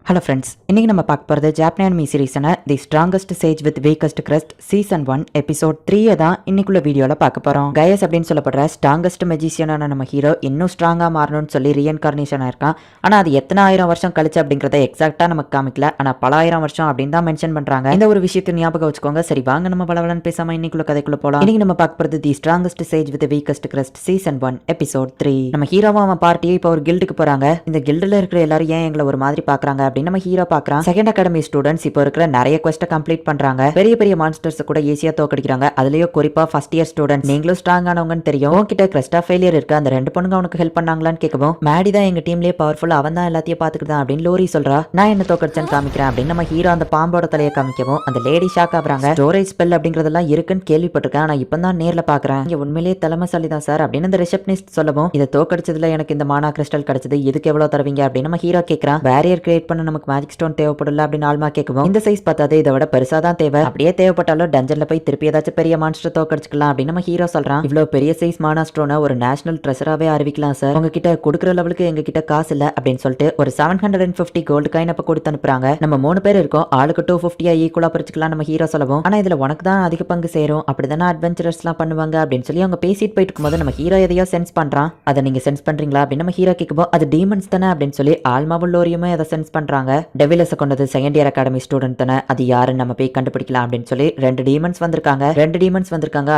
Hello friends, இன்னைக்கு நம்ம பார்க்க போகிறது ஜாப்பனி அனிமி சீரிஸான the strongest sage with weakest crest season 1 episode 3 தான் இன்னைக்குள்ள வீடியோவில் பார்க்க போகிறோம். கயஸ் அப்படின்னு சொல்லப்படுற ஸ்ட்ராங்கஸ்ட் மெஜிஷியனான நம்ம ஹீரோ இன்னும் ஸ்ட்ராங்காக மாறணும்னு சொல்லி ரீஎன்கார்னேஷன் ஆயிருக்கான். ஆனால் அது எத்தனை ஆயிரம் வருஷம் கழிச்சு அப்படிங்கிறத எக்ஸாக்டாக நமக்கு காமிக்கல. ஆனால் பல ஆயிரம் வருஷம் அப்படின்னு தான் மென்ஷன் பண்ணுறாங்க. இந்த ஒரு விஷயத்தை ஞாபகம் வச்சுக்கோங்க. சரி, வாங்க நம்ம பலவலன்னு பேசாமல் இன்னைக்குள்ள கதைக்குள்ள போகலாம். இன்னைக்கு நம்ம பார்க்க போகிறது தி strongest sage with weakest crest season 1 episode 3. நம்ம ஹீரோவும் அவன் பார்ட்டியை இப்போ ஒரு கில்டுக்கு போகிறாங்க. இந்த கில்டில் இருக்கிற எல்லாரும் ஏன் எங்களை ஒரு மாதிரி பார்க்குறாங்க அப்படின்னு நம்ம ஹீரோ பார்க்குறான். செகண்ட் அகாடமி ஸ்டூடெண்ட்ஸ் இப்போ இருக்கிற நிறைய குவெஸ்ட் கம்ப்ளீட் பண்றாங்க. பெரிய பெரிய மான்ஸ்டர்ஸ் கூட ஈஸியா தோக்கடிக்கிறாங்க. அதுலயும் குறிப்பா ஃபர்ஸ்ட் இயர் ஸ்டூடெண்ட் நீங்களும் ஸ்ட்ராங் ஆனவங்கன்னு தெரியும். உங்ககிட்ட கிரஸ்ட் ஆஃப் ஃபெயிலியர் இருக்கு. அந்த ரெண்டு பொண்ணுங்க அவனுக்கு ஹெல்ப் பண்ணாங்களான்னு கேட்கவும், மேடி தான் எங்க டீம்லயே பவர்ஃபுல், அவன் தான் எல்லாத்தையும் பாத்துக்கிட்டான் அப்படின்னு லோரி சொல்றா. நான் என்ன தோக்கடிச்சேன்னு காமிக்கிறேன் அப்படின்னு நம்ம ஹீரோ அந்த பாம்போட தலையை காமிக்கவும் அந்த லேடி ஷாக் ஆகுறாங்க. ஸ்டோரேஜ் ஸ்பெல் அப்படிங்கறதெல்லாம் இருக்குன்னு கேள்விப்பட்டிருக்கேன், ஆனா இப்பதான் நேர்ல பாக்குறேன். இங்க உண்மையிலேயே தலைமசாலி தான் சார் அப்படின்னு அந்த ரிசப்ஷனிஸ்ட் சொல்லவும், இதை தோக்கடிச்சதுல எனக்கு இந்த மானா கிறிஸ்டல் கிடைச்சது, இதுக்கு எவ்வளவு தருவீங்க அப்படின்னு நம்ம ஹீரோ கேட்கறான். பேரியர் கிரியேட் பண்ண நமக்கு மேஜிக் ஸ்டோன் தேவைப்படல அப்படின்னு ஆல்மா கேட்கவும், இந்த சைஸ் பார்த்தாது இதை விட பெருசா தான் தேவை, அப்படியே தேவைப்பட்டாலும் டஞ்சன்ல போய் திருப்பி ஏதாச்சும் பெரிய மான்ஸ்டர் தோக்கடிச்சுக்கலாம் அப்படின்னு நம்ம ஹீரோ சொல்றான். இவ்வளவு பெரிய சைஸ் மானா ஸ்டோனை ஒரு நேஷனல் ட்ரெஷராவே அறிவிக்கலாம் சார், உங்ககிட்ட கொடுக்குற லெவலுக்கு எங்க கிட்ட காசு இல்ல அப்படின்னு சொல்லிட்டு ஒரு 750 கோல்டு காயின் அப்ப கொடுத்து அனுப்புறாங்க. நம்ம 3 பேர் இருக்கோம், ஆளுக்கு 250 ஈக்குவலா பிரிச்சுக்கலாம் நம்ம ஹீரோ சொல்லவும், ஆனா இதுல உனக்கு தான் அதிக பங்கு சேரும், அப்படிதானே அட்வென்ச்சரர்ஸ் எல்லாம் பண்ணுவாங்க அப்படின்னு சொல்லி அவங்க பேசிட்டு போயிட்டு இருக்கும்போது நம்ம ஹீரோ எதையோ சென்ஸ் பண்றான். அதை நீங்க சென்ஸ் பண்றீங்களா அப்படின்னு நம்ம ஹீரோ கேட்கும்போது, அது டீமன்ஸ் தானே அப்படின்னு சொல்லி ஆல்மாவும் லோரியுமே அதை சென்ஸ் பண்றாங்க. டெவிலஸை கொண்டது செகண்ட் இயர் அகாடமி ஸ்டூடெண்ட் தானே, அது யாருன்னு நம்ம போய் கண்டுபிடிக்கலாம் அப்படின்னு சொல்லி ரெண்டு டீமன்ஸ் வந்திருக்காங்க.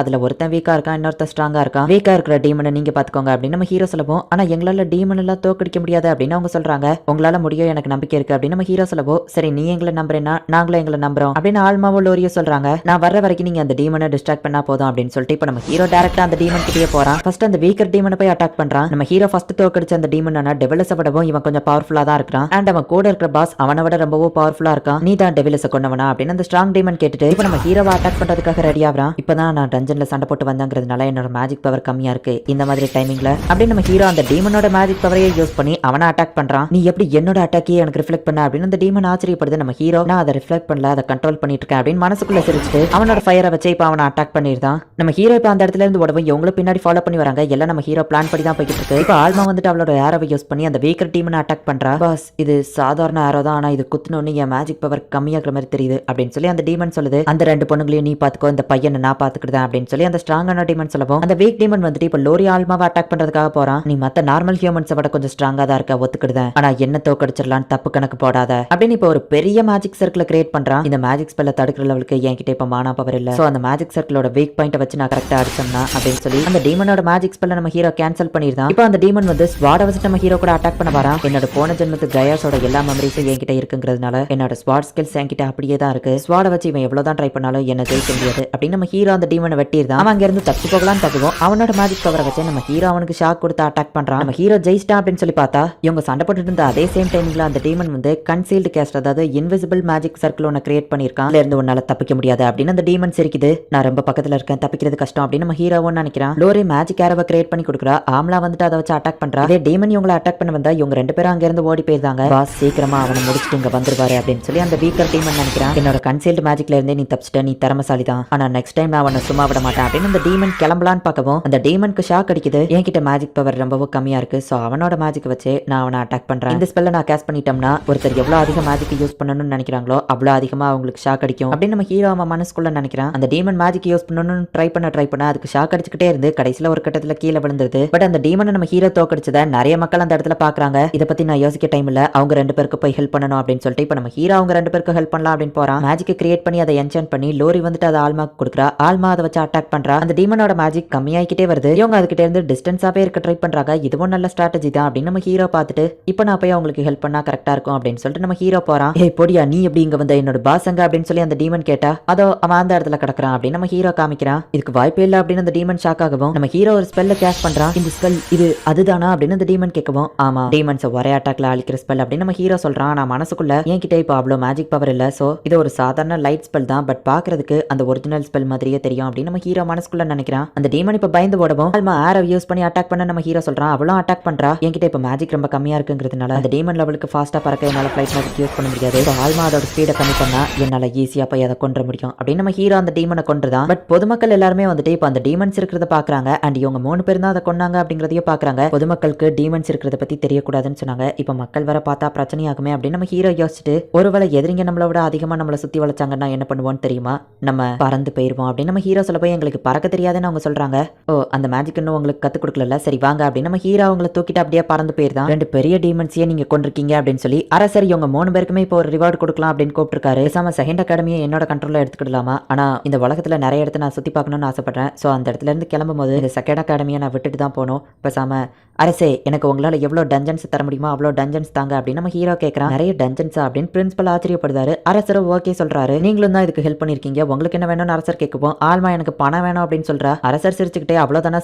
அதுல ஒருத்தன் வீக்கா இருக்கான், இன்னொருத்தன் ஸ்ட்ராங்கா இருக்கான். வீக்கா இருக்கிற டீமனை நீங்க பாத்துக்கோங்க அப்படின்னு நம்ம ஹீரோ சொல்லவும், ஆனா எங்களால டீமன் எல்லாம் தோக்கடிக்க முடியாது அப்படின்னு அவங்க சொல்றாங்க. உங்களால முடியும், எனக்கு நம்பிக்கை இருக்கு அப்படின்னு நம்ம ஹீரோ சொல்லவும், சரி நீ எங்களை நம்புறேன்னா நாங்களும் எங்களை நம்புறோம் அப்படின்னு ஆல்மாவோ லோரியோ சொல்றாங்க. நான் வர்ற வரைக்கும் நீங்க அந்த டீமனை டிஸ்ட்ராக்ட் பண்ணா போதும் அப்படின்னு சொல்லிட்டு இப்ப நம்ம ஹீரோ டைரக்டா அந்த டீமன் கிட்டே போறான். ஃபர்ஸ்ட் அந்த வீக்கர் டீமனை போய் அட்டாக் பண்றான். நம்ம ஹீரோ ஃபர்ஸ்ட் தோக்கடிச்ச அந்த டீமனான டெவிலஸை விடவும் இவன் கொஞ்சம் பவர்ஃபுல்லா தான் இருக்கான். அண்ட் அவன் கூட இருக்கிற பாஸ் அவனை விட ரொம்பவும் பவர்ஃபுல்லா இருக்கான். நீ தான் டெவிலஸை கொண்டவனா அப்படின்னு அந்த ஸ்ட்ராங் டீமன் கேட்டுட்டு இப்ப நம்ம ஹீரோவை அட்டாக் பண்றதுக்காக ரெடி ஆகிறான். இப்பதான் நான் டஞ்சன்ல சண்டை போட்டு வந்தாங்கிறதுனால என்னோட மேஜிக் பவர் கம்மியா இருக்கு இந்த மாதிரி டைமிங்ல அப்படின்னு நம்ம ஹீரோ அந்த டீமனோட மேஜிக் பவரையே யூஸ் பண்ணி அவனை அட்டாக் பண்றான். நீ எப்படி என்னோட அட்டாக்கே எனக்கு ரிஃப்ளெக்ட் பண்ண அப்படின்னு அந்த டீமன் ஆச்சரியப்படுது. நம்ம ஹீரோ நான் அதை ரிஃப்ளெக்ட் பண்ணல, அதை கண்ட்ரோல் பண்ணிட்டு இருக்கேன் அப்படின்னு மனசுக்குள்ள சிரிச்சுட்டு அவனோட ஃபயரை வச்சு இப்ப அவனை அட்டாக் பண்ணிருந்தான். நம்ம ஹீரோ இப்ப அந்த இடத்துல இருந்து உடவும் இவங்களும் பின்னாடி ஃபாலோ பண்ணி வராங்க. எல்லாம் நம்ம ஹீரோ பிளான் படி தான் போய்கிட்டு இருக்கு. இப்ப ஆல்மா வந்துட்டு அவளோட ஏரோவை யூஸ் பண்ணி அந்த வீக்கர் டீமனை அட்டாக் பண்றா. பாஸ் இது சாதாரண ஏரோ தான், ஆனா இது குத்துனோன்னு என் மேஜிக் பவர் கம்மியாகிற மாதிரி தெரியுது அப்படின்னு சொல்லி அந்த டீமன் சொல்லுது. அந்த ரெண்டு பொண்ணுங்களையும் நீ பாத்துக்கோ, இந்த பையனை நான் பாத்துக்கிட்டேன் அப்படின்னு சொல்லி அந்த ஸ்ட்ராங்கான டீமன் சொல்லவும், அந்த வீக் டீமன் வந்துட்டு இப்ப லோரி ஆல்மாவை அட்டாக் பண்றதுக்காக போறான். நீ மத்த நார்மல் ஹியூமன்ஸை விட கொஞ்சம் ஸ்ட்ராங்கா தான் இருக்க, ஒத்துக்கிடுதேன், ஆனா என்ன தோக்கடிச்சிடலாம், தப்பு கணக்கு போடாத அப்படின்னு இப்ப ஒரு பெரிய மேஜிக் சர்க்கிளை கிரியேட் பண்றான். இந்த மேஜிக் ஸ்பெல்ல தடுக்கிற லெவலுக்கு என்கிட்ட இப்ப மானா பவர் இல்ல, சோ அந்த மேஜிக் சர்க்கிளோட வீக் பாயிண்ட வச்சு நான் கரெக்டா அடிச்சோம்னா அப்படின்னு சொல்லி அந்த டீமனோட மேஜிக் ஸ்பெல்ல நம்ம ஹீரோ கேன்சல் பண்ணிருந்தான். இப்ப அந்த டீமன் வந்து ஸ்வாட வச்சு நம்ம ஹீரோ கூட அட்டாக் பண்ண வரான். என்னோட போன ஜென்மத்து கயாஸோட எல்லா மெமரிஸும் என்கிட்ட இருக்குங்கிறதுனால என்னோட ஸ்வாட் ஸ்கில்ஸ் என்கிட்ட அப்படியே தான் இருக்கு. ஸ்வாட வச்சு இவன் எவ்வளவுதான் ட்ரை பண்ணாலும் என்ன ஜெயிக்க முடியாது அப்படின்னு நம்ம ஹீரோ அந்த டீமனை வெட்டியிருந்தான். அவன் அங்க இருந்து தப்பி போகலான்னு தப்புவோம். அவனோட மேஜிக் பவரை வச்சு நம்ம ஹீரோ அவனுக்கு ஷாக் கொடுத்து அட்டாக் பண்றான். நம்ம ஹீரோ ஜெயிச்சிட்டான் அப்படின்னு சொல்லி பார்த்தா இவங்க சண்டை போட்டுட்டு இருந்த அதே சேம் டைம்ல அந்த டீமன் வந்து கன்சீல்டு கேஸ்ட், அதாவது இன்விசிபிள் மேஜிக் சர்க்கிள் ஒன்னு கிரியேட் பண்ணிருக்கான். அதுல இருந்து உன்னால தப்பிக்க முடியாது அப்படின்னு அந்த டீமன் சிரிக்குது. நான் ரொம்ப பக்கத்துல இருக்கேன், தப்பிக்கிறது கஷ்டம் அப்படின்னு நம்ம ஹீரோவும் நினைக்கிறான். லோரி மேஜிக் ஏரோவை கிரியேட் பண்ணி கொடுக்குறா. ஆம்லா வந்துட்டு அதை வச்சு அட்டாக் பண்றா. அதே டீமன் இவங்களை அட்டாக் பண்ண வந்தா இவங்க ரெண்டு பேரும் அங்க இருந்து ஓடி போயிருந்தாங்க. பாஸ் சீக்கிரமா அவனை முடிச்சுட்டு இங்க வந்துருவாரு அப்படின்னு சொல்லி அந்த வீக்கர் டீமன் நினைக்கிறான். என்னோட கன்சீல்டு மேஜிக்ல இருந்தே நீ தப்பிச்சிட்ட, நீ திறமசாலி தான், ஆனா நெக்ஸ்ட் டைம் நான் அவனை சும்மா விட மாட்டேன் அப்படின்னு அந்த டீமன் கிளம்பலான்னு பார்க்கவும் அந்த டீமனுக்கு ஷாக் அடிக்குது. என்கிட்ட மேஜிக் பவர் ரொம்பவும் கம்மியா இருக்கு, சோ அவனோட மேஜிக் வச்சு நான் அவனை அட்டாக் பண்றேன். இந்த ஸ்பெல்ல நான் கேஸ்ட் பண்ணிட்டோம்னா ஒருத்தர் எவ்வளவு அதிக மேஜிக் யூஸ் பண்ணணும்னு நினைக்கிறாங்களோ அவ்வளவு அதிகமா அவங்களுக்கு ஷாக் அடிக்கும் அப்படின்னு நம்ம ஹீரோ அவன் மனசுக்குள்ள நினைக்கிறான். அந்த டீமன் மேஜிக் யூஸ் பண்ணணும்னு ட்ரை பண்ண அதுக்கு ஷாக் அடிச்சுக்கிட்டே இருந்து கடைசியில ஒரு கட்டத்துல கீழே விழுந்தது. பட் அந்த டீமனை நம்ம ஹீரோ தோக்கடிச்சத நிறைய மக்கள் அந்த இடத்துல பாக்குறாங்க. இதை பத்தி நான் யோசிக்க டைம் இல்ல, அவங்க ரெண்டு பேருக்கு போய் ஹெல்ப் பண்ணணும் அப்படின்னு சொல்லிட்டு இப்ப நம்ம ஹீரோ அவங்க ரெண்டு பேருக்கு ஹெல்ப் பண்ணலாம் அப்படின்னு போறான். மேஜிக் கிரியேட் பண்ணி அதை என்சாண்ட் பண்ணி லோரி வந்துட்டு அதை ஆல்மாக்கு கொடுக்குறா. ஆல்மா அதை வச்சு அட்டாக் பண்றா. அந்த டீமனோட மேஜிக் கம்மியாகிட்டே வருது. இவங்க அதுகிட்ட இருந்து டிஸ்டன்ஸாவே இருக்க ட்ரை பண்றாங்க. இதுவும் நல்ல ஸ்ட்ராட்டஜி தான் அப்படின்னு நம்ம ஹீரோ பார்த்துட்டு இப்ப நான் போய் அவங்களுக்கு ஹெல்ப் பண்ணா கரெக்டா இருக்கும் அப்படின்னு சொல்லிட்டு நம்ம ஹீரோ போறான். ஏய் பொடியா, நீ எப்படி இங்க வந்த, என்னோட பாசங்க அப்படின்னு சொல்லி அந்த டீமன் கேட்டா அதோ அவன் அந்த இடத்துல கிடக்குறான் அப்படின்னு நம்ம ஹீரோ காமிக்கிறான். இதுக்கு வாய்ப்பே இல்ல அப்படின்னு அந்த டீமன் ஷாக் ஆகவும் நம்ம ஹீரோ ஒரு ஸ்பெல்ல கேஸ்ட் பண்றான். இந்த ஸ்பெல் இது அதுதானா அப்படின்னு அந்த டீமன் கேட்கவும், ஆமா டீமன்ஸ் ஒரே அட்டாக்ல அழிக்கிற ஸ்பெல் அப்படின்னு நம்ம ஹீரோ சொல்றான். நான் மனசுக்குள்ள என்கிட்ட இப்ப அவ்வளவு மேஜிக் பவர் இல்ல, சோ இது ஒரு சாதாரண லைட் ஸ்பெல் தான், பட் பாக்குறதுக்கு அந்த ஒரிஜினல் ஸ்பெல் மாதிரியே தெரியும் அப்படின்னு நம்ம ஹீரோ மனசுக்குள்ள நினைக்கிறான். அந்த டீமன் இப்ப பயந்து ஓடவும் ஆல்மா ஏரோ யூஸ் பண்ணி அட்டாக் பண்ண நம்ம ஹீரோ சொல்றான். அவளும் அட்டாக் பண்றா. என்கிட்ட இப்ப மேஜிக் ரொம்ப கம்மியா இருக்குங்கிறதுனால அந்த டீமன் லெவலுக்கு ஃபாஸ்டா பறக்க என்னால ஃபிளைட் மேஜிக் யூஸ் பண்ண முடியாது. ஆல்மா அதோட ஸ்பீடை கம்மி பண்ணா என்னால ஈஸியா போய் அதை கொன்ற முடியும் அப்படின்னு நம்ம ஹீரோ அந்த டீமனை கொன்றுதான். பட் பொதுமக்கள் எல்லாருமே வந்துட்டு இப்ப அந்த டீமன்ஸ் இருக்கிறத பாக்குறாங்க. அண்ட் இவங்க 3 பேர் தான் அதை கொண்டாங்க அப்படிங்கறதையும் பாக்குறாங்க. பொதுமக்களுக்கு டீமன்ஸ் இருக்கிறத பத்தி தெரியக்கூடாதுன்னு சொன்னாங்க. இப்ப மக்கள் வர பார்த்தா பிரச்சனையாக இருக்குமே அப்படின்னு நம்ம ஹீரோ யோசிச்சுட்டு ஒருவேளை எதிரிங்க நம்மளை விட அதிகமா நம்மளை சுத்தி வளைச்சாங்கன்னா என்ன பண்ணுவோம்னு தெரியுமா, நம்ம பறந்து போயிருவோம் அப்படின்னு நம்ம ஹீரோ சொல்ல போய் எங்களுக்கு பறக்க தெரியாதுன்னு அவங்க சொல்றாங்க. ஓ அந்த மேஜிக் இன்னும் உங்களுக்கு கத்து கொடுக்கல, சரி வாங்க அப்படின்னு நம்ம ஹீரோ அவங்களை தூக்கிட்டு அப்படியே பறந்து போயிருந்தான். 2 பெரிய டீமன்ஸையே நீங்க கொண்டிருக்கீங்க அப்படின்னு சொல்லி அரசர் இவங்க 3 பேருக்குமே இப்போ ஒரு ரிவார்டு கொடுக்கலாம் அப்படின்னு கூப்பிட்டுருக்காரு. பேசாம செகண்ட் அகாடமியை என்னோட கண்ட்ரோல்ல எடுத்துக்கிடலாமா, ஆனா இந்த உலகத்துல நிறைய இடத்த நான் சுத்தி பார்க்கணும்னு ஆசைப்படுறேன். ஸோ அந்த இடத்துல இருந்து கிளம்பும் போது இந்த செகண்ட் அகாடமியை நான் விட்டுட்டு தான் போகணும். பேசாம அரசே எனக்கு உங்களால எவ்வளவு டஞ்சன்ஸ் தர முடியுமோ அவ்வளோ டஞ்சன்ஸ் தாங்க அப்படின்னு நம்ம ஹீரோ கேட்கறான். நிறைய டஞ்சன்ஸா அப்படின்னு பிரின்சிபல் ஆச்சரியப்படுறாரு. அரசர் ஓகே சொல்றாரு. நீங்களும் தான் இதுக்கு ஹெல்ப் பண்ணிருக்கீங்க, உங்களுக்கு என்ன வேணும்னு அரசர் கேட்கும். ஆல்மா எனக்கு பணம் வேணும் அப்படின்னு சொல்றா. அரசர் சிரிச்சுக்கிட்டே அவ்வளவுதானா,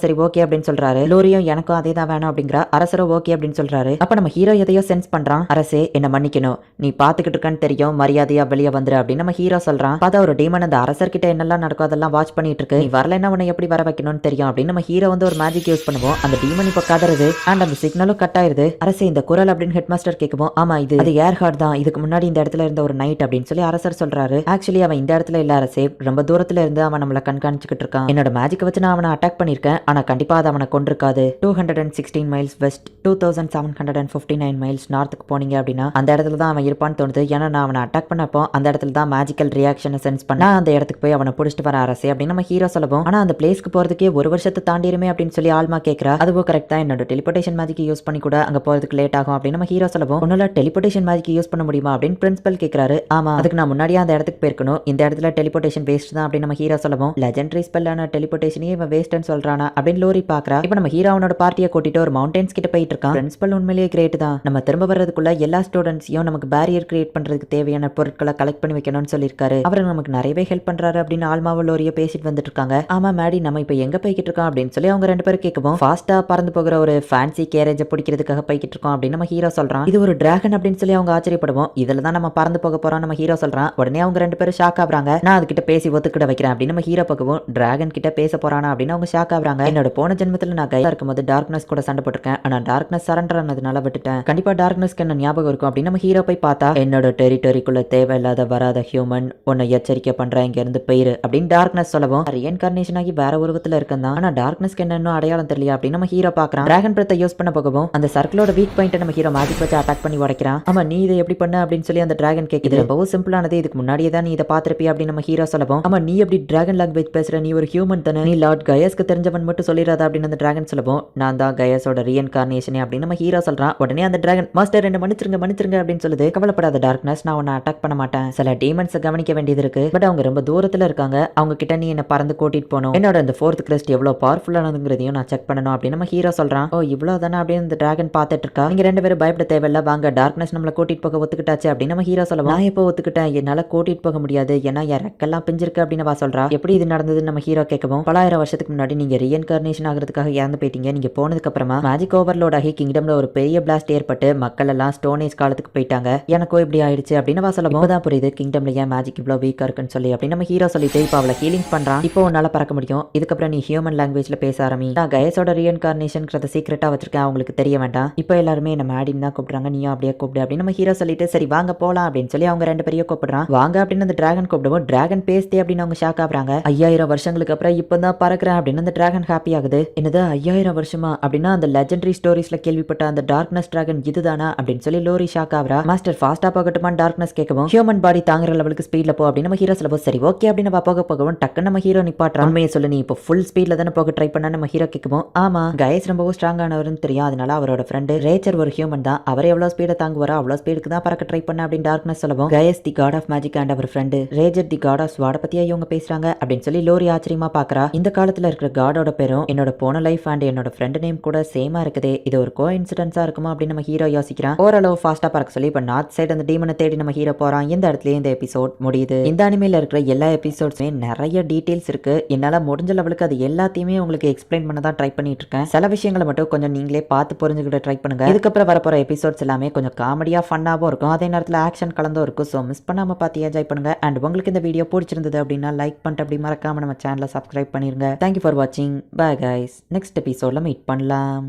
சரி ஓகே அப்படின்னு சொல்றாரு. லோரியும் எனக்கும் அதே தான் வேணும் அப்படிங்கிற. அரசரும் ஓகே அப்படின்னு சொல்றாரு. அப்ப நம்ம ஹீரோ எதையோ சென்ஸ் பண்றான். அரசே என்ன மன்னிக்கணும், நீ பாத்துக்கிட்டு இருக்கான்னு தெரியும், மரியாதையா வெளியே வந்துரு அப்படின்னு நம்ம ஹீரோ சொல்றான். பார்த்தா ஒரு டீமன் அந்த அரசர் கிட்ட என்னெல்லாம் நடக்கும் அதெல்லாம் வாட்ச் பண்ணிட்டு இருக்கு. நீ வரலன்னா உன்னை எப்படி வர வைக்கணும்னு தெரியும் அப்படின்னு நம்ம ஹீரோ வந்து ஒரு மேஜிக் யூஸ் பண்ணுவோம். அந்த டீமன் இப்ப கதறுது அண்ட் அந்த சிக்னலும் கட் ஆயிருது. அரசே இந்த குரல் அப்படின்னு ஹெட் மாஸ்டர் கேட்கும். ஆமா அது ஏர் ஹார்ட் தான், இதுக்கு முன்னாடி இந்த இடத்துல இருந்த ஒரு நைட் அப்படின்னு சொல்லி அரசர் சொல்றாரு. ஆக்சுவலி அவன் இந்த இடத்துல இல்ல அரசே, ரொம்ப தூரத்துல இருந்து அவன் நம்மள கண்காணிச்சுக்கிட்டு இருக்கான். என்னோட மேஜிக் வச்சு நான் அவனை அட்டாக் பண்ணிருக்கேன், ஆனா கண்டிப்பா அது அவனை கொண்டிருக்காது. 216 மைல்ஸ் வெஸ்ட் 2759 மைல்ஸ் நார்த்துக்கு போனீங்க அப்படின்னா அந்த இடத்துல தான் அவன் இருப்பான்னு தோணுது. ஏன்னா நான் அவனை அட்டாக் பண்ணப்போ அந்த இடத்துல தான் மேஜிக்கல் ரியாக்ஷனை சென்ஸ் பண்ண அந்த இடத்துக்கு போய் அவனை பிடிச்சிட்டு வர அரசே அப்படின்னு நம்ம ஹீரோ சொல்லவும். ஆனா அந்த பிளேஸ்க்கு போறதுக்கே 1 வருஷத்தை தாண்டிருமே அப்படின்னு சொல்லி ஆல்மா கேட்கறா. அதுவும் கரெக்ட் தான், என்னோட டெலிபோர்டேஷன் மேஜிக் யூஸ் பண்ணி கூட அங்க போறதுக்கு லேட் ஆகும் அப்படின்னு நம்ம ஹீரோ சொல்லவும். உன்னால டெலிபோர்டேஷன் மேஜிக் யூஸ் பண்ண முடியுமா அப்படின்னு பிரின்சிபல் கேட்கறாரு. ஆமா அதுக்கு நான் முன்னாடியே அந்த இடத்துக்கு போயிருக்கணும், இந்த இடத்துல டெலிபோர்டேஷன் வேஸ்ட் தான் அப்படின்னு நம்ம ஹீரோ சொல்லவும். லெஜெண்டரி ஸ்பெல்லான டெலிபோர்டேஷனே இவன் வேஸ்ட்னு சொல்றானா அப்படின்னு லோரி பாக்குறா. இப்போ நம்ம ஹீரோ அவனோட பார்ட்டியை கூட்டிட்டு ஒரு மவுண்டன்ஸ் கிட்ட போயிட்டு இருக்கான். பிரின்சிபல் உண்மையிலேயே கிரேட் தான், நம்ம திரும்ப வர்றதுக்குள்ள எல்லா ஸ்டூடெண்ட்ஸையும் நமக்கு பேரியர் கிரியேட் பண்றதுக்கு தேவையான பொருட்களை கலெக்ட் பண்ணி வைக்கணும்னு சொல்லியிருக்காரு. அவர் நமக்கு நிறையவே ஹெல்ப் பண்றாரு அப்படின்னு ஆல்மாவோ லோரிய பேசிட்டு வந்துட்டு இருக்காங்க. ஆமா மேடி நம்ம இப்போ எங்க போய்கிட்டு இருக்கோம் அப்படின்னு சொல்லி அவங்க 2 பேரும் கேட்கவும். ஃபாஸ்டா பறந்து போகிற ஒரு ஃபேன்சி கேரேஜை பிடிக்கிறதுக்காக போய்கிட்டு இருக்கோம் அப்படின்னு நம்ம ஹீரோ சொல்றான். இது ஒரு டிராகன் அப்படின்னு சொல்லி அவங்க ஆச்சரியப்படுவோம். இதுல தான் நம்ம பறந்து போக போறோம் நம்ம ஹீரோ சொல்றான். உடனே அவங்க 2 பேரும் ஷாக் ஆகுறாங்க. நான் அதுகிட்ட பேசி ஒத்துக்கிட வைக்கிறேன் அப்படின்னு நம்ம ஹீரோ பக்கவும். டிராகன் கிட்ட பேச போறானா அப்படின்னு அவங்க ஷாக் ஆகுறாங்க. என்னோட போன ஜென்மத்துல நான் கையா இருக்கும்போது டார்க்னஸ் கூட சண்டை போட்டிருக்கேன், ஆனா டார்க்னஸ் சரண்டர் ஆனதுனால விட்டுட்டேன். கண்டிப்பா டார்க்னஸ்க்கு என்ன ஞாபகம் இருக்கும் அப்படின்னு நம்ம ஹீரோ போய் பார்த்தா என்னோட டெரிட்டரிக்குள்ள தேவையில்லாத வராத ஹியூமன் உன்னை எச்சரிக்கை பண்றேன், இங்க இருந்து போயிரு அப்படின்னு டார்க்னஸ் சொல்லவும். ரீஇன்கார்னேஷன் ஆகி வேற உருவத்துல இருக்கதான், ஆனா டார்க்னஸ்க்கு என்ன அடையாளம் தெரியல அப்படின்னு நம்ம ஹீரோ பாக்குறான். டிராகன் பிரத்தை யூஸ் பண்ண போகவும் அந்த சர்க்கிளோட வீக் பாயிண்ட் நம்ம ஹீரோ மேஜிக் வச்சு அட்டாக் பண்ணி உடைக்கிறான். ஆமா நீ இதை எப்படி பண்ண அப்படின்னு சொல்லி அந்த டிராகன் கேக்குது. ரொம்பவும் சிம்பிளானது, இதுக்கு முன்னாடியே தான் நீ இதை பாத்திருப்பியா அப்படின்னு நம்ம ஹீரோ சொல்லவும். ஆமா நீ எப்படி டிராகன் லாங்குவேஜ் பேசுற, நீ ஒரு ஹியூமன் தானே, நீ லார்ட் கயஸ்க்கு தெரிஞ்சவன் மட்டும் சொல்லிடாத அப்படின்னு அந்த டிராகன் சொல்லவும். நான் தான் கயஸோட ரீஇன்கார்னேஷனே அப்படின்னு நம்ம ஹீரோ சொல்றான். உடனே அந்த டிராகன் மாஸ்டர் என்ன மன்னிச்சிருங்க அப்படின்னு சொல்லுது. கவலைப்படாத டார்க்னஸ், நான் உன்னை அட்டாக் பண்ண மாட்டேன். சில டீமன்ஸ் கவனிக்க வேண்டியது இருக்கு, பட் அவங்க ரொம்ப தூரத்துல இருக்காங்க, அவங்க கிட்ட நீ என்ன பறந்து கூட்டிட்டு போகணும். என்னோட அந்த 4th கிரஸ்ட் எவ்வளவு பவர்ஃபுல்லானதுங்கிறதையும் நான் செக் பண்ணணும் அப்படின்னு நம்ம ஹீரோ சொல்றான். ஓ இவ்வளவு தானே அப்படின்னு இந்த டிராகன் பார்த்துட்டு இருக்கா. நீங்க 2 பேரும் பயப்பட தேவையில்ல, வாங்க டார்க்னஸ் நம்மள கூட்டிட்டு போக ஒத்துக்கிட்டாச்சு அப்படின்னு நம்ம ஹீரோ சொல்லவும். நான் எப்போ ஒத்துக்கிட்டேன், என்னால கூட்டிட்டு போக முடியாது, ஏன்னா என் ரெக்கெல்லாம் பிஞ்சிருக்கு அப்படின்னு சொல்றா. எப்படி இது நடந்ததுன்னு நம்ம ஹீரோ கேட்கவும். 1000 வருஷத்துக்கு முன்னாடி நீங்க ரீஇன்கார்னேஷன் ஆகிறதுக்காக இறந்து போயிட்டீங்க, நீங்க போனதுக்கு அப்புறமா மேஜிக் ஓவர்லோட் ஆகி கிங்டம்ல ஒரு பெரிய பிளாஸ்ட் ஏற்பட்டு மக்கள் எல்லாம் ஸ்டோன் ஏஜ் காலத்துக்கு போயிட்டாங்க, எனக்கும் இப்படி ஆயிடுச்சு அப்படின்னு சொல்லவும் தான் புரியுது கிங்டம்ல ஏன் மேஜிக் இவ்வளவு வீக்கா இருக்குன்னு சொல்லி அப்படின்னு நம்ம ஹீரோ சொல்லிட்டு இப்போ அவளை ஹீலிங் பண்றான். இப்போ உன்னால பறக்க முடியும், இதுக்கப்புறம் நீ ஹியூமன் லாங்குவேஜ்ல பேச ஆரம்பி. நான் கயஸோட ரீஇன்கார்னேஷன்ங்கிறத சீக்கிரட்டா வச்சிருக்கேன், அவங்களுக்கு தெரிய வேண்டாம். இப்போ எல்லாருமே நம்ம மேடின்னு தான் கூப்பிடுறாங்க, நீயும் அப்படியே கூப்பிடு அப்படின்னு நம்ம ஹீரோ சொல்லிட்டு சரி வாங்க போலாம் அப்படின்னு சொல்லி அவங்க 2 பேரையும் கூப்பிடுறான். வாங்க அப்படின்னு அந்த டிராகன் கூப்பிடுவோம். டிராகன் பேசுதே அப்படின்னு அவங்க ஷாக் ஆகுறாங்க. 5000 வருஷங்களுக்கு அப்புறம் இப்பதான் பறக்கிறேன் அப்படின்னு அந்த டிராகன் ஹாப்பி ஆகுது. என்னது 5000 வருஷமா அப்படின்னா அந்த லெஜெண்டரி ஸ்டோரிஸ்ல கேள்விப்பட்ட அந்த டார்க்னஸ் டிராகன் இதுதானா அப்படின்னு சொல்லி லோரி ஷாக் ஆகுறா. மாஸ்டர் ஃபாஸ்டா போகட்டுமான்னு டார்க்னஸ் கேட்கவும். ஹியூமன் பாடி தாங்குற லெவலுக்கு ஸ்பீட்ல போ அப்படின்னு நம்ம ஹீரோ சொல்லவும். சரி ஓகே அப்படின்னு போகவும் டக்குன்னு நம்ம ஹீரோ நிப்பாட்டுறான். உண்மையை சொல்லு, நீ இப்போ ஃபுல் ஸ்பீட்ல தானே போக ட்ரை பண்ண நம்ம ஹீரோ கேட்கவும். ஆமா கயஸ் ரொம்பவும் ஸ்ட்ராங் ஆனவர்னு தெரியும், அதனால அவரோட ஃப்ரெண்டு ரேச்சர் ஒரு ஹியூமன் தான், அவர் எவ்வளவு ஸ்பீட தாங்குவாரோ அவ்வளவு ஸ்பீடுக்கு தான் பறக்க ட்ரை பண்ண அப்படின்னு டார்க்னஸ் சொல்லவும். Gaius the god of magic and அவர் ஃப்ரெண்டு ரேஜர் தி காட் ஆஃப் ஸ்வாட பத்தியா இவங்க பேசுறாங்க அப்படின்னு சொல்லி லோரி ஆச்சரியமா பாக்குறா. இந்த காலத்துல இருக்கிற காடோட பேரும் என்னோட போன லைஃப் அண்ட் என்னோட ஃப்ரெண்ட் நேம் கூட சேமா இருக்குதே, இது ஒரு கோ இன்சிடென்ஸா இருக்குமா அப்படின்னு நம்ம ஹீரோ யோசிக்கிறான். ஓரளவு ஃபாஸ்டா பறக்க சொல்லி இப்ப நார்த் சைடு அந்த டீமனை தேடி நம்ம ஹீரோ போறான். இந்த இடத்துல இந்த எபிசோட் முடியுது. இந்த அனிமேல இருக்கிற எல்லா எபிசோட்ஸுமே நிறைய டீடைல்ஸ் இருக்கு, என்னால முடிஞ்ச லெவலுக்கு அது எல்லாத்தையுமே உங்களுக்கு எக்ஸ்பிளைன் பண்ண தான் ட்ரை பண்ணிட்டு இருக்கேன். சில விஷயங்களை மட்டும் கொஞ்சம் நீங்களே பார்த்து புரிஞ்சுக்கிட்டு ட்ரை பண்ணுங்க. இதுக்கப்புறம் வரப்போற எபிசோட்ஸ் எல்லாமே கொஞ்சம் காமெடியா ஃபன்னாவும் இருக்கும், அதே நேரத்தில் ஆக்ஷன் கலந்தும் இருக்கும். ஸோ மிஸ் பண்ணாம பார்த்து என்ஜாய் பண்ணுங்க. அண்ட் உங்களுக்கு இந்த வீடியோ பிடிச்சிருந்தது அப்படின்னா லைக் பண்ணிட்டு அப்படி மறக்காம நம்ம சேனலை சப்ஸ்கிரைப் பண்ணிருங்க. தேங்க்யூ ஃபார் வாட்சிங். பை கைஸ், நெக்ஸ்ட் எபிசோட்ல மீட் பண்ணலாம்.